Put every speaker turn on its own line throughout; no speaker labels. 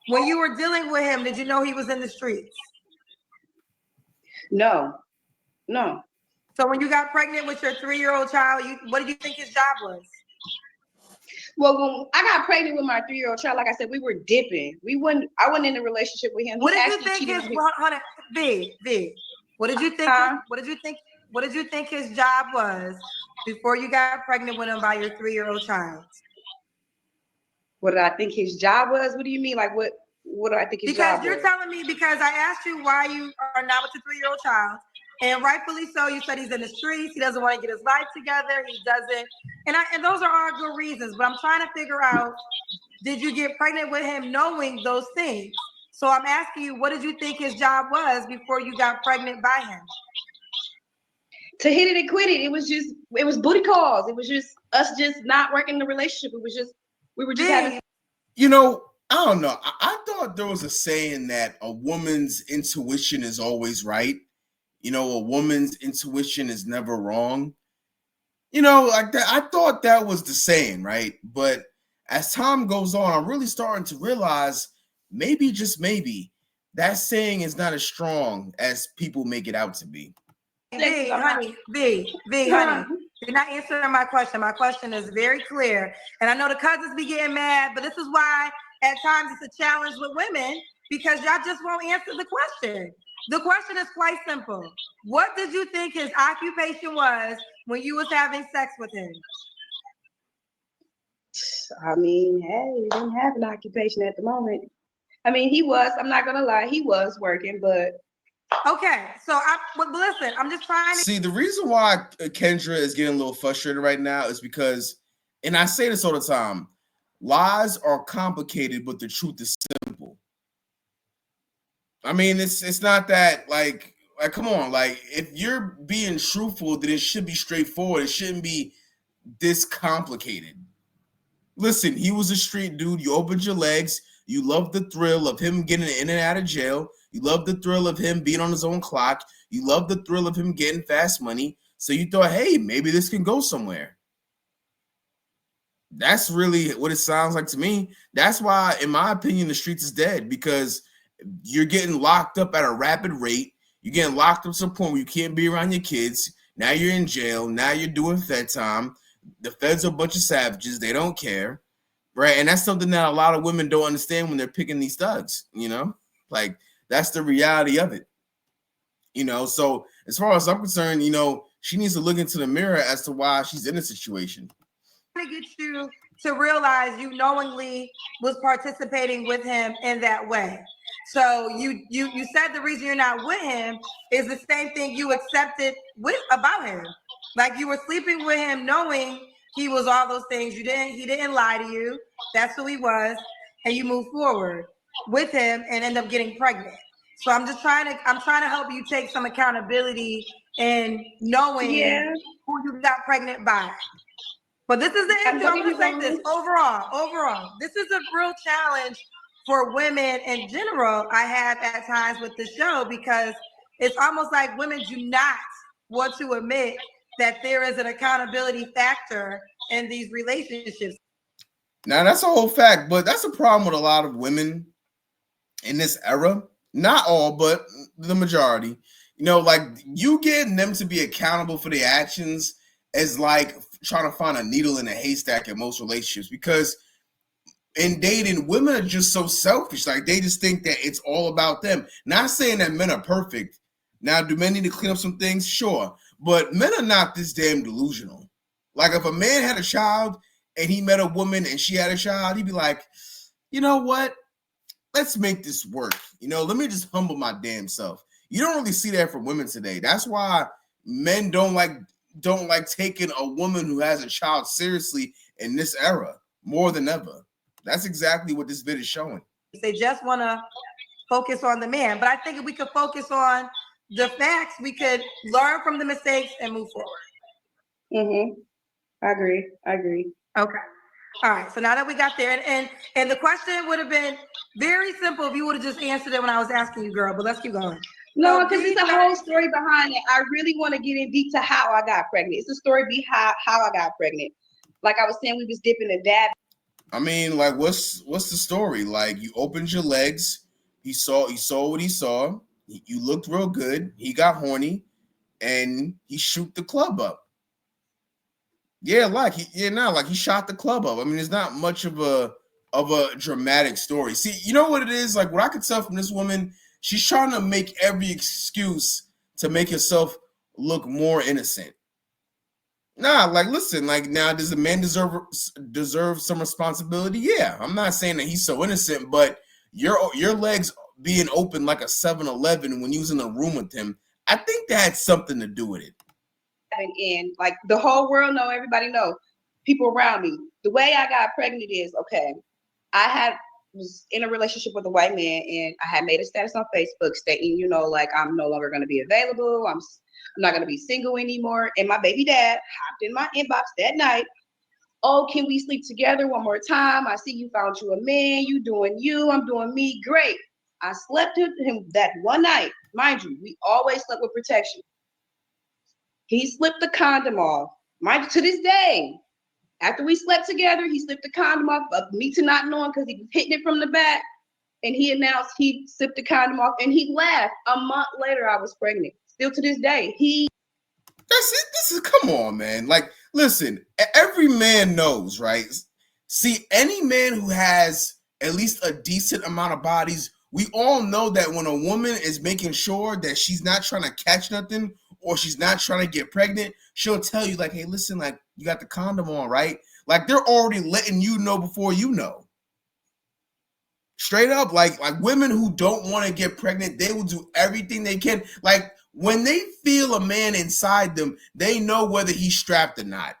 When you were dealing with him, did you know he was in the streets?
No.
So when you got pregnant with your 3-year-old child, what did you think his job was?
Well, when I got pregnant with my 3-year-old child, like I said, we were dipping. I wasn't in a relationship with him.
What did you think his V? What did you think? What did you think his job was before you got pregnant with him by your 3-year-old child?
What did I think his job was? What do you mean? Like what do I think his job was?
Because you're telling me, because I asked you why you are not with your 3-year-old child, and rightfully so, you said he's in the streets, he doesn't want to get his life together, he doesn't, and those are all good reasons, but I'm trying to figure out, did you get pregnant with him knowing those things? So I'm asking you, what did you think his job was before you got pregnant by him?
To hit it and quit it. It was booty calls. It was just us just not working the relationship. We were just having.
You know, I don't know. I thought there was a saying that a woman's intuition is always right. You know, a woman's intuition is never wrong. You know, like that. I thought that was the saying, right? But as time goes on, I'm really starting to realize maybe, just maybe, that saying is not as strong as people make it out to be.
Honey, you're not answering my question. My question is very clear. And I know the cousins be getting mad, but this is why at times it's a challenge with women, because y'all just won't answer the question. The question is quite simple. What did you think his occupation was when you was having sex with him?
I mean, hey, we didn't have an occupation at the moment. I mean, I'm not going to lie, he was working, but.
Okay, so listen, I'm just trying to
see, the reason why Kendra is getting a little frustrated right now is because, and I say this all the time, lies are complicated, but the truth is simple. I mean, it's not that like come on, like if you're being truthful, then it should be straightforward. It shouldn't be this complicated. Listen, he was a street dude. You opened your legs. You loved the thrill of him getting in and out of jail. You loved the thrill of him being on his own clock. You loved the thrill of him getting fast money. So you thought, hey, maybe this can go somewhere. That's really what it sounds like to me. That's why, in my opinion, the streets is dead, because you're getting locked up at a rapid rate. You're getting locked up to a point where you can't be around your kids. Now you're in jail. Now you're doing Fed time. The feds are a bunch of savages. They don't care. Right. And that's something that a lot of women don't understand when they're picking these thugs, you know, like that's the reality of it, you know. So as far as I'm concerned, you know, she needs to look into the mirror as to why she's in a situation.
To get you to realize you knowingly was participating with him in that way. So you said the reason you're not with him is the same thing you accepted about him. Like you were sleeping with him knowing he was all those things. He didn't lie to you. That's who he was. And you move forward with him and end up getting pregnant. So I'm trying to help you take some accountability in knowing who you got pregnant by. But this is the issue. I'm going to say this overall, this is a real challenge for women in general. I have at times with the show, because it's almost like women do not want to admit that there is an accountability factor in these relationships.
Now that's a whole fact, but that's a problem with a lot of women in this era. Not all, but the majority. You know, like you getting them to be accountable for their actions is like trying to find a needle in a haystack in most relationships, because in dating, women are just so selfish. Like they just think that it's all about them. Not saying that men are perfect. Now, do men need to clean up some things? Sure. But men are not this damn delusional. Like if a man had a child and he met a woman and she had a child, he'd be like, you know what? Let's make this work. You know, let me just humble my damn self. You don't really see that from women today. That's why men don't like taking a woman who has a child seriously in this era more than ever. That's exactly what this vid is showing.
They just want to focus on the man. But I think if we could focus on the facts, we could learn from the mistakes and move forward.
I agree.
Okay. All right. So now that we got there, and the question would have been very simple if you would have just answered it when I was asking you, girl. But let's keep going.
No, because it's a whole story behind it. I really want to get in deep to how I got pregnant. It's a story behind how I got pregnant. Like I was saying, we was dipping and dabbing.
I mean, like, what's the story? Like, you opened your legs, he saw what he saw. You looked real good. He got horny, and he shoot the club up. Yeah, like he shot the club up. I mean, it's not much of a dramatic story. See, you know what it is? Like, what I could tell from this woman, she's trying to make every excuse to make herself look more innocent. Nah, like, listen, like, now does the man deserve some responsibility? Yeah, I'm not saying that he's so innocent, but your legs being open like a 7-Eleven when you was in the room with him, I think that had something to do with it.
And like the whole world know, everybody know, people around me. The way I got pregnant is, okay, was in a relationship with a white man, and I had made a status on Facebook stating, you know, like, I'm no longer going to be available. I'm not going to be single anymore. And my baby dad hopped in my inbox that night. Oh, can we sleep together one more time? I see you found you a man. You doing you. I'm doing me. Great. I slept with him that one night. Mind you, we always slept with protection. He slipped the condom off. Mind you, to this day, after we slept together, he slipped the condom off of me to not knowing because he was hitting it from the back. And he announced he slipped the condom off, and he laughed. A month later, I was pregnant. Still to this day,
That's it. This is, come on, man. Like, listen, every man knows, right? See, any man who has at least a decent amount of bodies, we all know that when a woman is making sure that she's not trying to catch nothing or she's not trying to get pregnant, she'll tell you, like, hey, listen, like, you got the condom on, right? Like, they're already letting you know before you know. Straight up, like women who don't want to get pregnant, they will do everything they can. Like, when they feel a man inside them, they know whether he's strapped or not.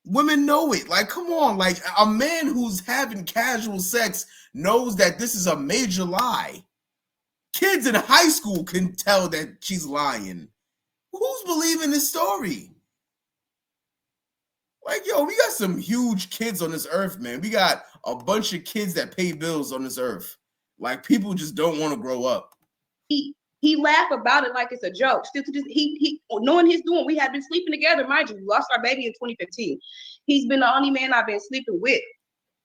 Women know it. Like, come on. Like, a man who's having casual sex knows that this is a major lie. Kids in high school can tell that she's lying. Who's believing this story? Like, yo, we got some huge kids on this earth, man. We got a bunch of kids that pay bills on this earth. Like, people just don't want to grow up.
He laughed about it like it's a joke. Still to this, he knowing his doing, we had been sleeping together. Mind you, we lost our baby in 2015. He's been the only man I've been sleeping with.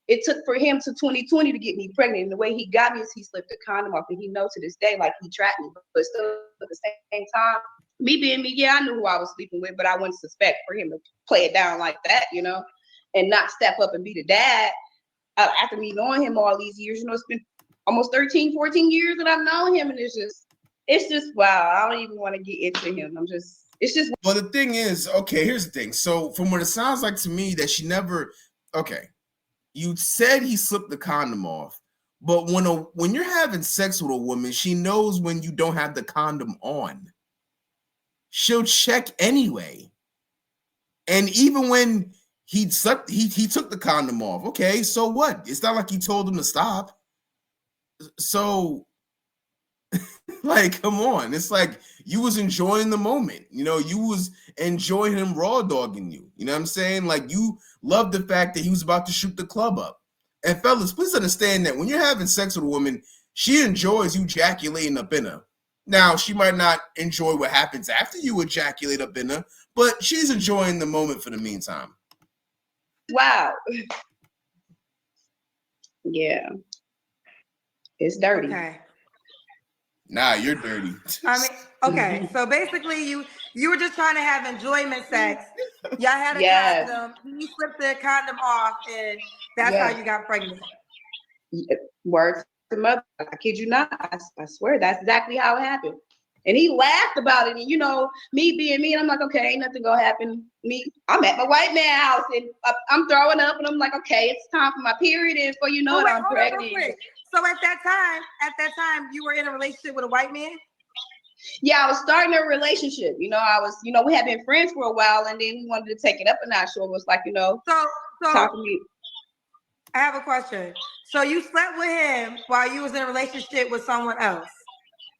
It took for him to 2020 to get me pregnant. And the way he got me is he slipped the condom off, and he knows to this day, like, he tracked me. But still at the same time, me being me, yeah, I knew who I was sleeping with, but I wouldn't suspect for him to play it down like that, you know, and not step up and be the dad. After me knowing him all these years, you know, it's been almost 13, 14 years that I've known him, and it's just wow. I don't even want to get into him. It's just.
Well, the thing is, okay, here's the thing. So from what it sounds like to me, that she never, okay, you said he slipped the condom off, but when you're having sex with a woman, she knows when you don't have the condom on. She'll check anyway. And even when he slept, he took the condom off. Okay, so what? It's not like he told him to stop. So, like, come on. It's like you was enjoying the moment. You know, you was enjoying him raw dogging you. You know what I'm saying? Like, you loved the fact that he was about to shoot the club up. And fellas, please understand that when you're having sex with a woman, she enjoys you ejaculating up in her. Now, she might not enjoy what happens after you ejaculate up in her, but she's enjoying the moment for the meantime.
Wow. Yeah. It's dirty.
Okay.
Nah, you're dirty.
I mean, okay. So basically, you were just trying to have enjoyment sex. Y'all had a condom. He slipped the condom off, and that's how you got pregnant.
Words to mother. I kid you not. I swear that's exactly how it happened. And he laughed about it. And, you know, me being me, and I'm like, okay, ain't nothing gonna happen. I'm at my white man house, and I'm throwing up, and I'm like, okay, it's time for my period, and before you know it, I'm pregnant.
So at that time, you were in a relationship with a white man?
Yeah, I was starting a relationship. You know, we had been friends for a while, and then we wanted to take it up a notch. So it was like, you know,
so
talk to me.
I have a question. So you slept with him while you was in a relationship with someone else?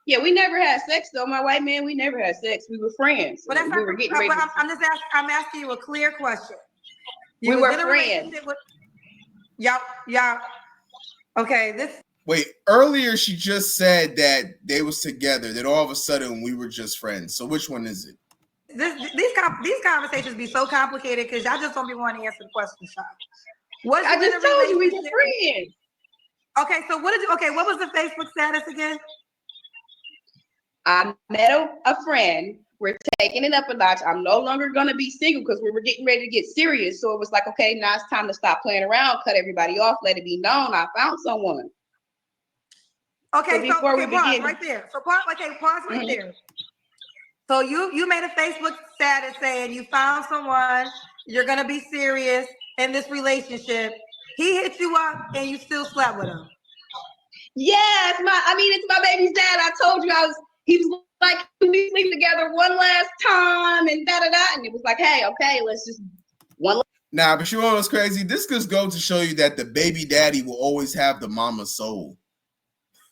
Yeah, we never had sex though. My white man, we never had sex. We were friends.
But that's
we were getting ready.
I'm asking you a clear question.
We were friends.
Y'all. Okay,
Wait, earlier she just said that they was together, that all of a sudden we were just friends. So which one is it?
These conversations be so complicated because y'all just don't be wanting to answer the question, Sean. Was
I
you in
just
a
told you we were
relationship?
friends.
Okay, so what was the Facebook status again?
I met a friend. We're taking it up a notch. I'm no longer gonna be single because we were getting ready to get serious. So it was like, okay, now it's time to stop playing around, cut everybody off, let it be known I found someone.
Okay, so
before we
pause
begin-
right there. So pause right
Mhm.
there. So you made a Facebook status saying you found someone, you're gonna be serious in this relationship. He hit you up and you still slept with him.
Yeah, it's my baby's dad. I told you he was like, we sleep together one last time and da da da. And it was like, hey, okay, let's just one.
Nah, but you know what's crazy? This just goes to show you that the baby daddy will always have the mama's soul.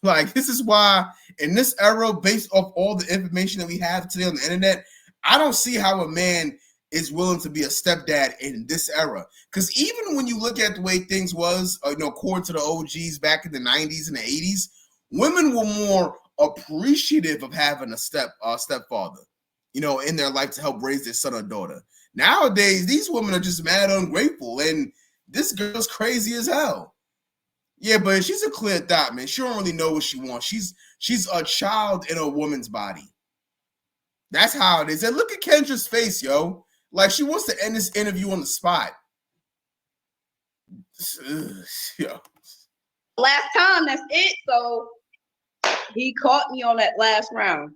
Like, this is why in this era, based off all the information that we have today on the internet, I don't see how a man is willing to be a stepdad in this era. Because even when you look at the way things was, according to the OGs back in the 90s and the 80s, women were more appreciative of having a stepfather, in their life to help raise their son or daughter. Nowadays, these women are just mad ungrateful, and this girl's crazy as hell. Yeah, but she's a clear thought, man. She don't really know what she wants. She's a child in a woman's body. That's how it is. And look at Kendra's face, yo. Like, she wants to end this interview on the spot. Yo.
Last time, that's it. So he caught me on that last round.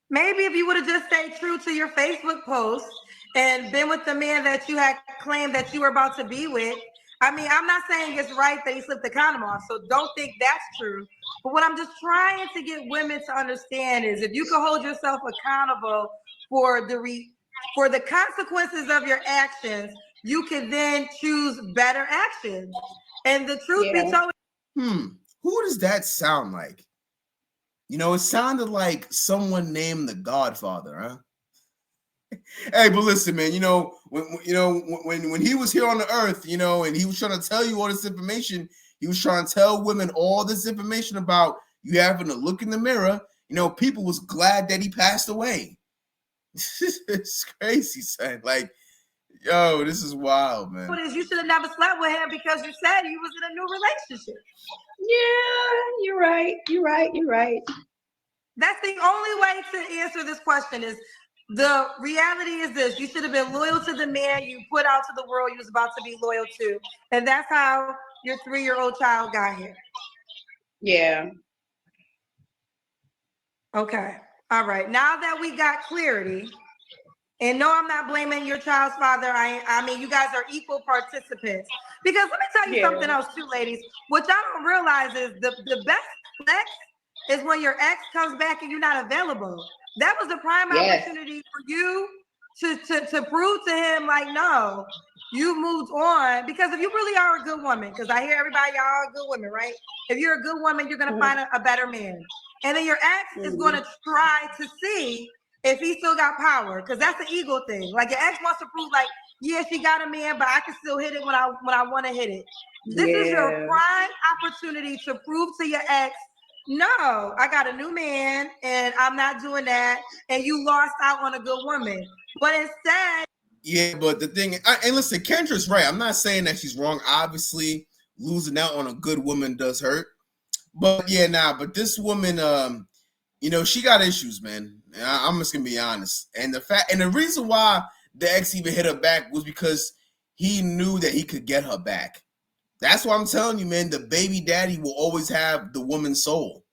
Maybe if you would have just stayed true to your Facebook post and been with the man that you had claimed that you were about to be with. I mean, I'm not saying it's right that he slipped the condom off, so don't think that's true. But what I'm just trying to get women to understand is if you can hold yourself accountable for the consequences of your actions, you can then choose better actions. And the truth be told,
who does that sound like? It sounded like someone named the Godfather, huh? Hey, but listen, man. When he was here on the earth, and he was trying to tell you all this information, he was trying to tell women all this information about you having to look in the mirror. People was glad that he passed away. It's crazy, son. Like, yo, this is wild, man.
you should have never slept with him because you said you was in a new relationship.
Yeah, you're right. You're right.
That's the only way to answer this question is the reality is this. You should have been loyal to the man you put out to the world you was about to be loyal to. And that's how your 3-year-old child got here.
Yeah.
Okay. All right. Now that we got clarity, and no, I'm not blaming your child's father. I mean, you guys are equal participants. Because let me tell you something else too, ladies. What y'all don't realize is the best flex is when your ex comes back and you're not available. That was the prime opportunity for you to prove to him, like, no, you moved on. Because if you really are a good woman, because I hear everybody, y'all are good women, right? If you're a good woman, you're going to find a better man. And then your ex is going to try to see if he still got power, because that's an ego thing. Like, your ex wants to prove, like, yeah, she got a man, but I can still hit it when I want to hit it. This is your prime opportunity to prove to your ex, no, I got a new man and I'm not doing that. And you lost out on a good woman. But instead.
Yeah, but the thing, and listen, Kendra's right. I'm not saying that she's wrong. Obviously, losing out on a good woman does hurt. But yeah, but this woman, she got issues, man. I'm just gonna be honest. And the reason why the ex even hit her back was because he knew that he could get her back. That's why I'm telling you, man, the baby daddy will always have the woman's soul.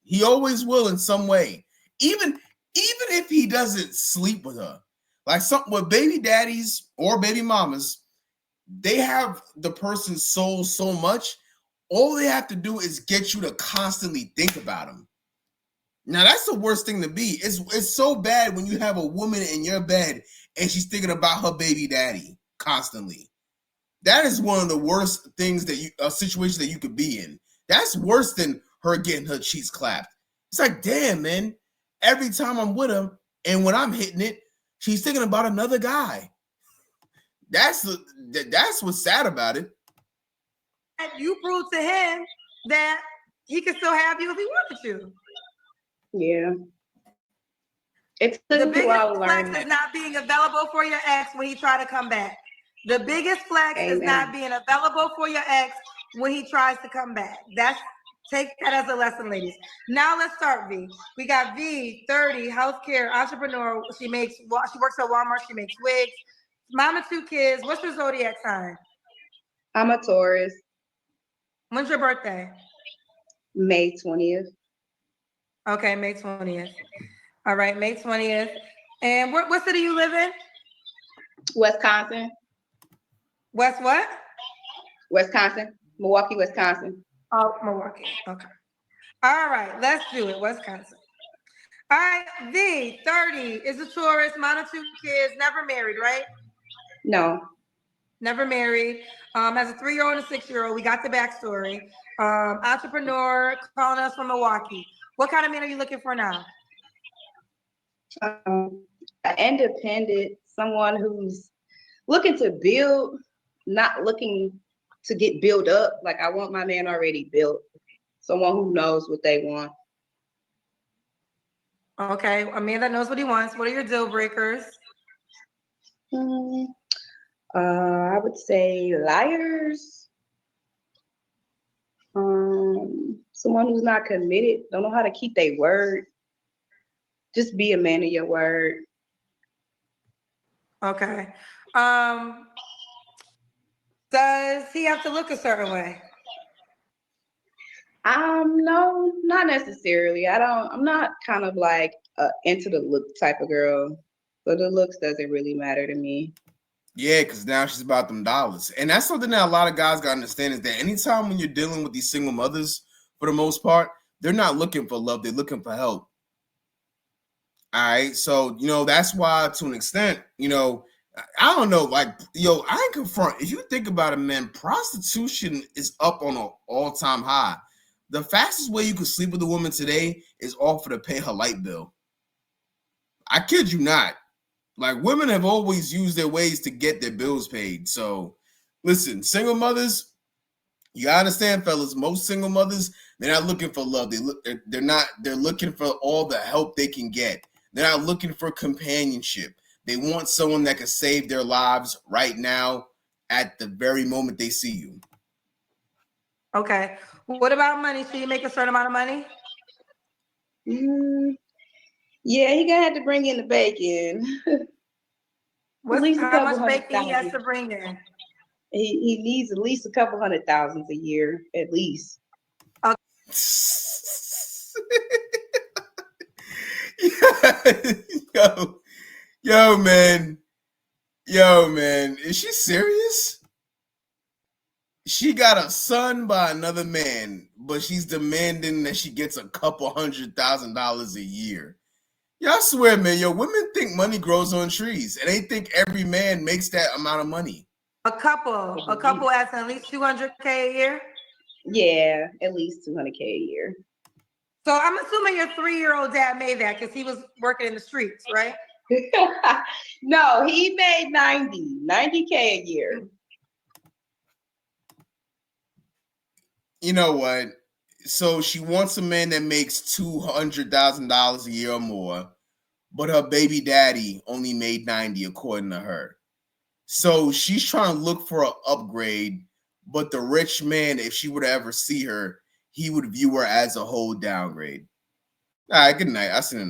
He always will in some way. Even if he doesn't sleep with her. Like with baby daddies or baby mamas, they have the person's soul so much, all they have to do is get you to constantly think about him. Now, that's the worst thing to be. It's so bad when you have a woman in your bed and she's thinking about her baby daddy constantly. That is one of the worst things a situation that you could be in. That's worse than her getting her cheeks clapped. It's like, damn, man, every time I'm with him and when I'm hitting it, she's thinking about another guy. That's what's sad about it.
You proved to him that he could still have you if he wanted to.
Yeah. It's
the biggest flex is not being available for your ex when he try to come back. The biggest flex is
Amen.
not being available for your ex when he tries to come back. Take that as a lesson, ladies. Now let's start V. We got V, 30, healthcare, entrepreneur. She works at Walmart. She makes wigs. Mama, 2 kids. What's your zodiac sign?
I'm a Taurus.
When's your birthday?
May 20th.
Okay, May 20th. All right, May 20th. And what city you live in?
Wisconsin.
West what?
Wisconsin. Milwaukee, Wisconsin.
Oh, Milwaukee. Okay. All right, let's do it. Wisconsin. All right, V, 30, is a Taurus, mom of 2 kids, never married, right?
No.
Never married. Has a 3-year-old and a 6-year-old. We got the backstory. Entrepreneur, calling us from Milwaukee. What kind of man are you looking for now?
Independent, someone who's looking to build, not looking to get built up. Like, I want my man already built. Someone who knows what they want.
Okay, a man that knows what he wants. What are your deal breakers?
I would say liars. Someone who's not committed, don't know how to keep their word. Just be a man of your word.
Okay. Does he have to look a certain way?
No, not necessarily. I'm not kind of like into the look type of girl. So the looks doesn't really matter to me.
Yeah, because now she's about them dollars. And that's something that a lot of guys got to understand is that anytime when you're dealing with these single mothers, for the most part, they're not looking for love. They're looking for help. All right. So, that's why to an extent, I don't know, like, I ain't confront. If you think about it, man, prostitution is up on an all-time high. The fastest way you could sleep with a woman today is offer to pay her light bill. I kid you not. Like, women have always used their ways to get their bills paid. So, listen, single mothers, you gotta understand, fellas, most single mothers, they're not looking for love. They're looking for all the help they can get. They're not looking for companionship. They want someone that can save their lives right now at the very moment they see you.
Okay. What about money? Should you make a certain amount of money?
Yeah, he gonna have to bring in the bacon.
How much bacon he has to bring in?
He needs at least a couple $100,000 a year, at least.
Okay.
Yo, man, is she serious? She got a son by another man, but she's demanding that she gets a couple $100,000 a year. Yeah, I swear, man, women think money grows on trees, and they think every man makes that amount of money.
A couple asking at least $200K a year?
Yeah, at least $200K a year.
So I'm assuming your 3-year-old dad made that because he was working in the streets, right?
No, he made $90K a year.
You know what? So she wants a man that makes $200,000 a year or more, but her baby daddy only made 90, according to her. So she's trying to look for an upgrade, but the rich man, if she were to ever see her, he would view her as a whole downgrade. All right, good night. I seen